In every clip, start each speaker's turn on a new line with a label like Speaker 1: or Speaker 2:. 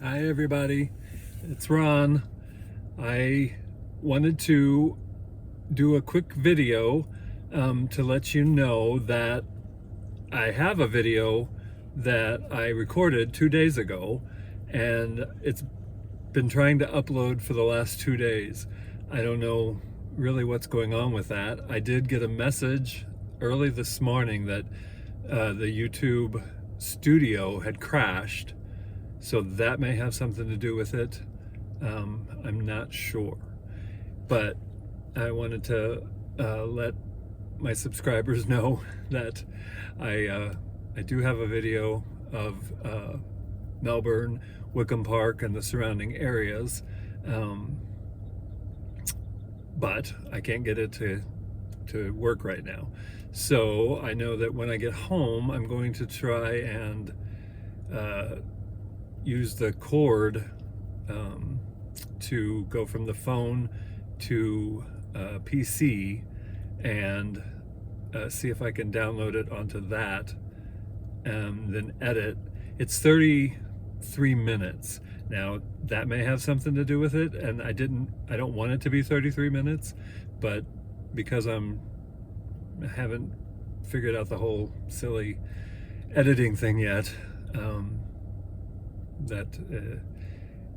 Speaker 1: Hi everybody, it's Ron. I wanted to do a quick video to let you know that I have a video that I recorded 2 days ago, and it's been trying to upload for the last 2 days. I don't know really what's going on with that. I did get a message early this morning that the YouTube studio had crashed, so that may have something to do with it. I'm not sure, but I wanted to let my subscribers know that I do have a video of Melbourne, Wickham Park, and the surrounding areas, but I can't get it to work right now. So I know that when I get home, I'm going to try and use the cord to go from the phone to PC and see if I can download it onto that and then edit. It's 33 minutes. Now that may have something to do with it, and I don't want it to be 33 minutes, but because I haven't figured out the whole silly editing thing yet, that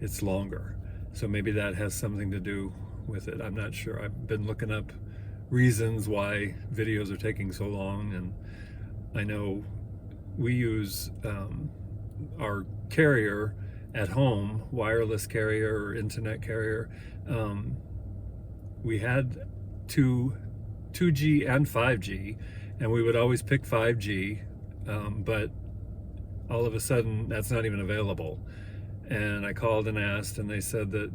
Speaker 1: it's longer. So maybe that has something to do with it. I'm not sure. I've been looking up reasons why videos are taking so long, and I know we use our carrier at home, wireless carrier or internet carrier. We had 2G and 5G, and we would always pick 5G, but all of a sudden that's not even available. And I called and asked, and they said that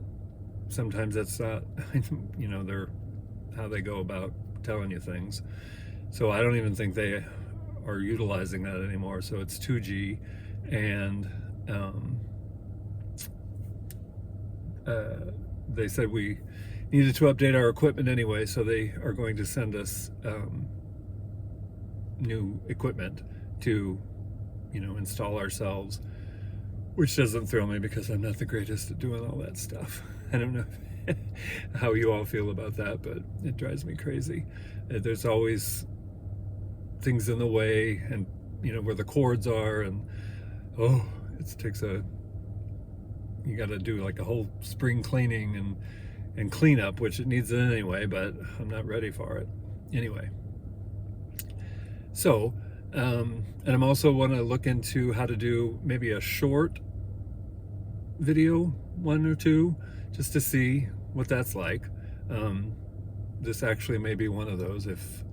Speaker 1: sometimes that's not, they're how they go about telling you things. So I don't even think they are utilizing that anymore. So it's 2G, and they said we needed to update our equipment anyway, so they are going to send us new equipment to install ourselves, which doesn't thrill me because I'm not the greatest at doing all that stuff. I don't know how you all feel about that, but it drives me crazy. There's always things in the way, and where the cords are, and it takes you got to do like a whole spring cleaning and cleanup, which it needs it anyway, but I'm not ready for it anyway. So and I'm also want to look into how to do maybe a short video, 1 or 2, just to see what that's like. This actually may be one of those if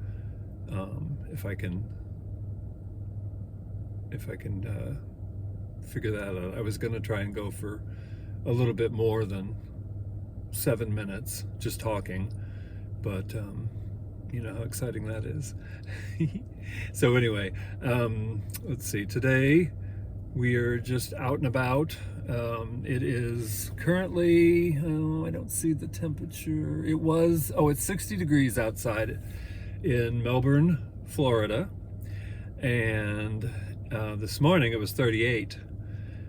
Speaker 1: I can figure that out. I was going to try and go for a little bit more than 7 minutes just talking, but you know how exciting that is. So anyway, let's see, today we are just out and about. It is currently, I don't see the temperature. It's 60 degrees outside in Melbourne, Florida, and this morning it was 38.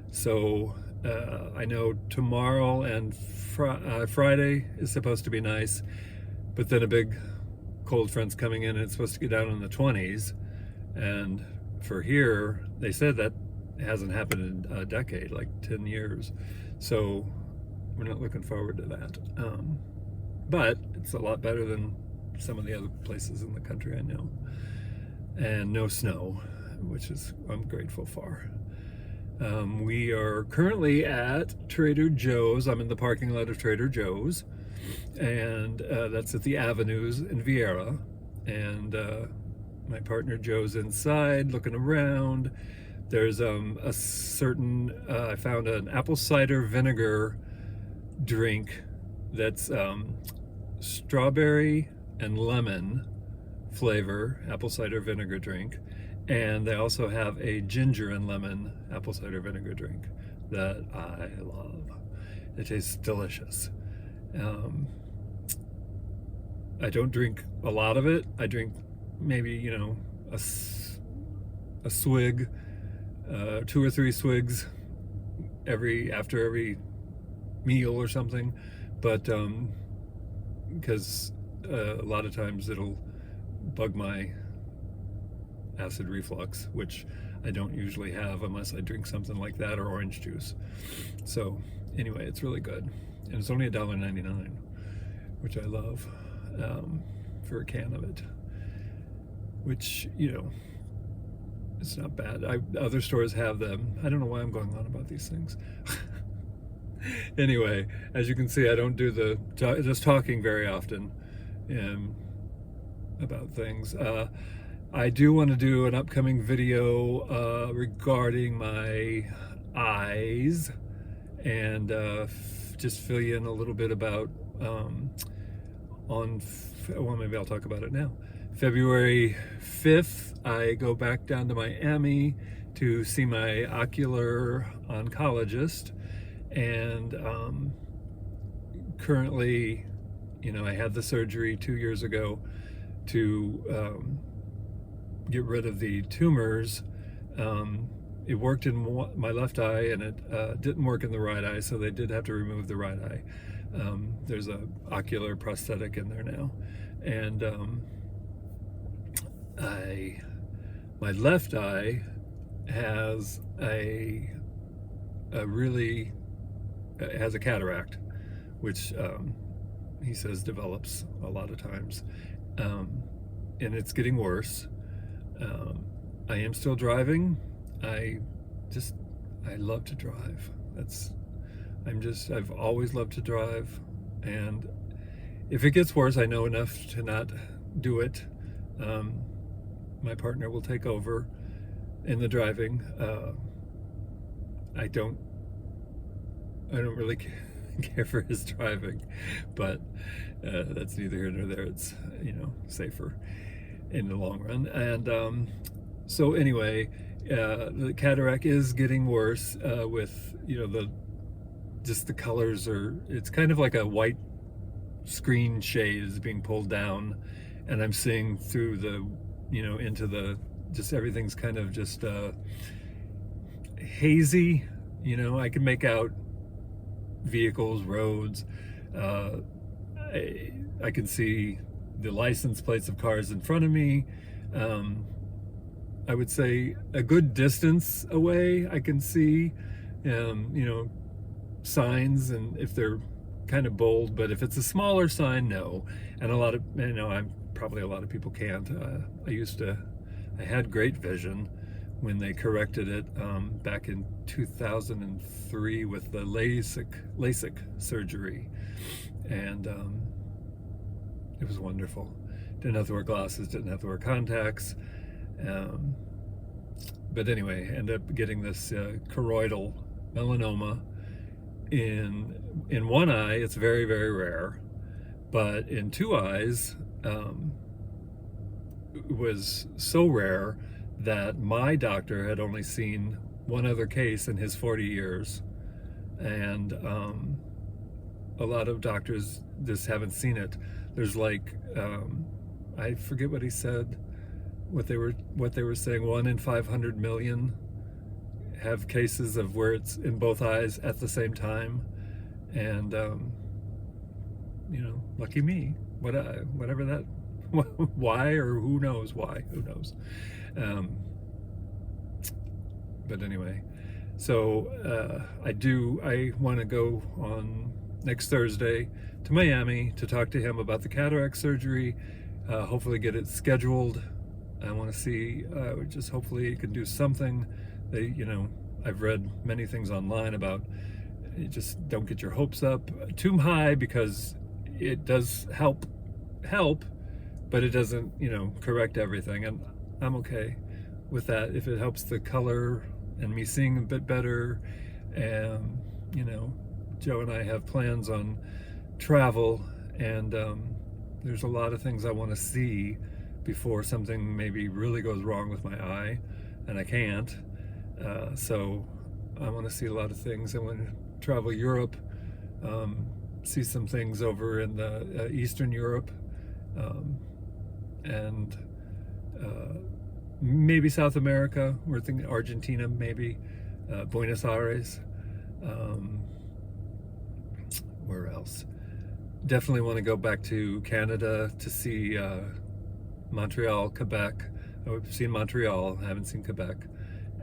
Speaker 1: So I know tomorrow and Friday is supposed to be nice, but then a big cold front's coming in and it's supposed to get down in the 20s. And for here, they said that hasn't happened in a decade, like 10 years. So we're not looking forward to that. But it's a lot better than some of the other places in the country I know. And no snow, which is I'm grateful for. We are currently at Trader Joe's. I'm in the parking lot of Trader Joe's, and that's at the Avenues in Vieira. And my partner Joe's inside looking around. There's a certain, I found an apple cider vinegar drink that's strawberry and lemon flavor apple cider vinegar drink. And they also have a ginger and lemon apple cider vinegar drink that I love. It tastes delicious. I don't drink a lot of it. I drink maybe, a swig, 2 or 3 swigs after every meal or something, but because a lot of times it'll bug my acid reflux, which I don't usually have unless I drink something like that or orange juice. So anyway, it's really good, and it's only $1.99, which I love, for a can of it, which, you know, it's not bad. Other stores have them. I don't know why I'm going on about these things. Anyway, as you can see, I don't do the just talking very often about things. I do want to do an upcoming video regarding my eyes, and just fill you in a little bit about well, maybe I'll talk about it now. February 5th, I go back down to Miami to see my ocular oncologist, and currently, you know, I had the surgery 2 years ago to get rid of the tumors. It worked in my left eye, and it didn't work in the right eye, so they did have to remove the right eye. There's a ocular prosthetic in there now, and my left eye has a really has a cataract, which he says develops a lot of times, and it's getting worse. I am still driving. I love to drive. I've always loved to drive, and if it gets worse, I know enough to not do it. My partner will take over in the driving. I don't really care for his driving, but that's neither here nor there. It's, you know, safer in the long run. And so anyway, the cataract is getting worse, with, you know, just the colors it's kind of like a white screen shade is being pulled down, and I'm seeing through the, you know, into the, just everything's kind of just hazy. You know, I can make out vehicles, roads. I can see the license plates of cars in front of me. I would say a good distance away, I can see, you know, signs, and if they're kind of bold, but if it's a smaller sign, no. And a lot of, you know, probably a lot of people can't. I had great vision when they corrected it back in 2003 with the LASIK surgery, and it was wonderful. Didn't have to wear glasses, didn't have to wear contacts, but anyway, ended up getting this choroidal melanoma in one eye. It's very, very rare, but in two eyes, it was so rare that my doctor had only seen one other case in his 40 years, and a lot of doctors just haven't seen it. There's like, I forget what he said, what they were saying, 1 in 500 million have cases of where it's in both eyes at the same time, and you know, lucky me. Whatever that, why, or who knows why, who knows. But anyway, so I want to go on next Thursday to Miami to talk to him about the cataract surgery, hopefully get it scheduled. I want to see, just hopefully he can do something. You know, I've read many things online about, just don't get your hopes up too high, because it does help, but it doesn't, you know, correct everything, and I'm okay with that if it helps the color and me seeing a bit better. And you know, Joe and I have plans on travel, and there's a lot of things I want to see before something maybe really goes wrong with my eye, and I can't. So I want to see a lot of things. I want to travel Europe, see some things over in the Eastern Europe, and maybe South America. We're thinking Argentina, maybe Buenos Aires. Um, where else? Definitely want to go back to Canada to see Montreal, Quebec. I've seen Montreal, I haven't seen Quebec.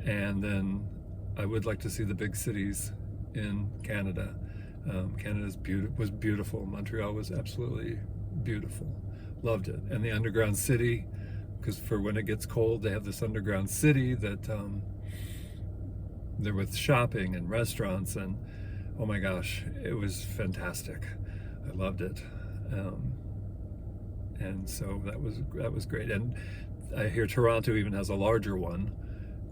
Speaker 1: And then I would like to see the big cities in Canada. Canada's was beautiful. Montreal was absolutely beautiful. Loved it. And the underground city, because for when it gets cold, they have this underground city that they're with shopping and restaurants, and oh my gosh, it was fantastic. I loved it. And so that was great. And I hear Toronto even has a larger one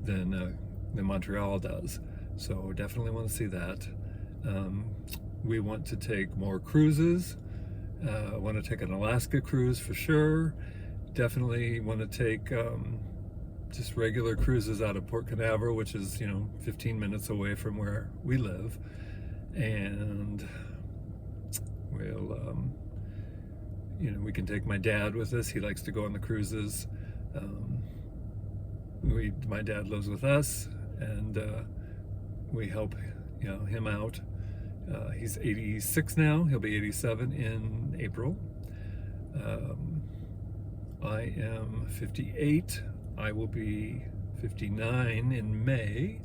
Speaker 1: than Montreal does. So definitely want to see that. We want to take more cruises. Want to take an Alaska cruise for sure. Definitely want to take just regular cruises out of Port Canaveral, which is 15 minutes away from where we live, and we'll we can take my dad with us. He likes to go on the cruises. My dad lives with us, and we help him out. He's 86 now. He'll be 87 in April. I am 58. I will be 59 in May.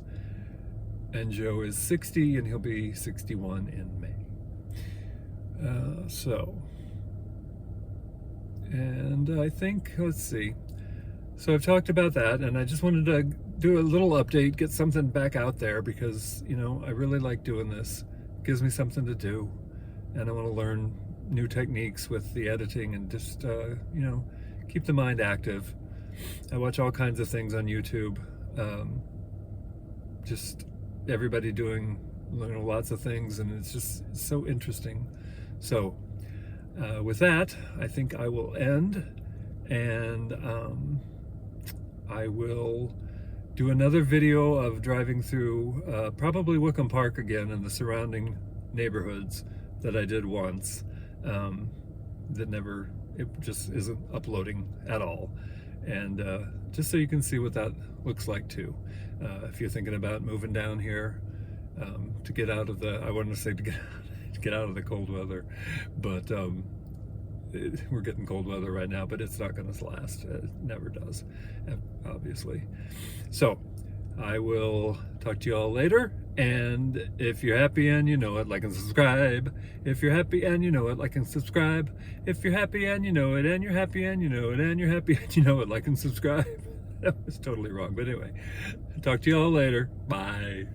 Speaker 1: And Joe is 60, and he'll be 61 in May. And I think, let's see. So I've talked about that, and I just wanted to do a little update, get something back out there, because, I really like doing this. It gives me something to do, and I want to learn new techniques with the editing and just, keep the mind active. I watch all kinds of things on YouTube. Just everybody doing lots of things, and it's so interesting. So with that, I think I will end, and I will do another video of driving through probably Wickham Park again and the surrounding neighborhoods that I did once. It just isn't uploading at all. And just so you can see what that looks like too. If you're thinking about moving down here to get out of I wanted to say to get out of the cold weather, but we're getting cold weather right now, but it's not going to last. It never does, obviously. So I will talk to you all later. And if you're happy and you know it, like and subscribe. If you're happy and you know it, like and subscribe. If you're happy and you know it, and you're happy and you know it, and you're happy and you know it, like and subscribe. That was totally wrong. But anyway, talk to you all later. Bye.